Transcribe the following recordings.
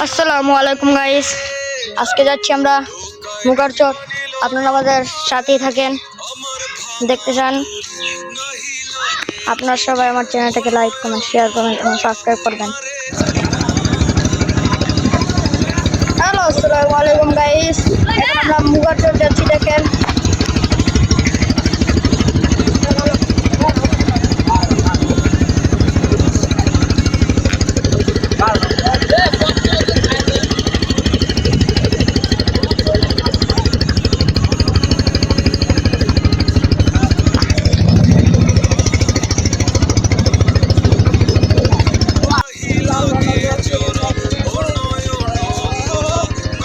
আসসালামু আলাইকুম গাইস, আজকে যাচ্ছি আমরা মুগারচর। আপনারা আমাদের সাথেই থাকেন, দেখতে চান। আপনারা সবাই আমার চ্যানেলটাকে লাইক কমেন্ট শেয়ার করবেন এবং সাবস্ক্রাইব করবেন। হ্যালো, আসসালামু আলাইকুম গাইস, এখন আমরা মুগারচর যাচ্ছি। দেখেন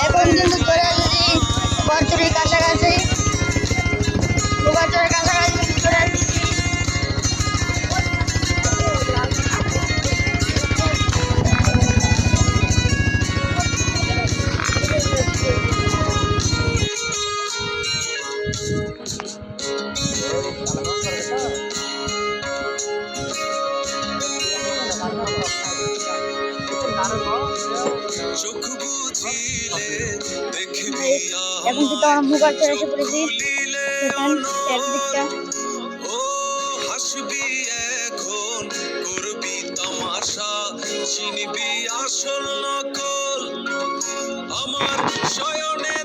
এখন কিন্তু চলে আসছি মুগারচরের কাছাকাছি। মুগারচরের কাছাকাছি চলে আসছি। এখন কিন্তু আমরা মুগারচর এসে পড়েছি। হাসবি এখন করবি তামাশা, চিনবি আসল নকল। আমার শয়নের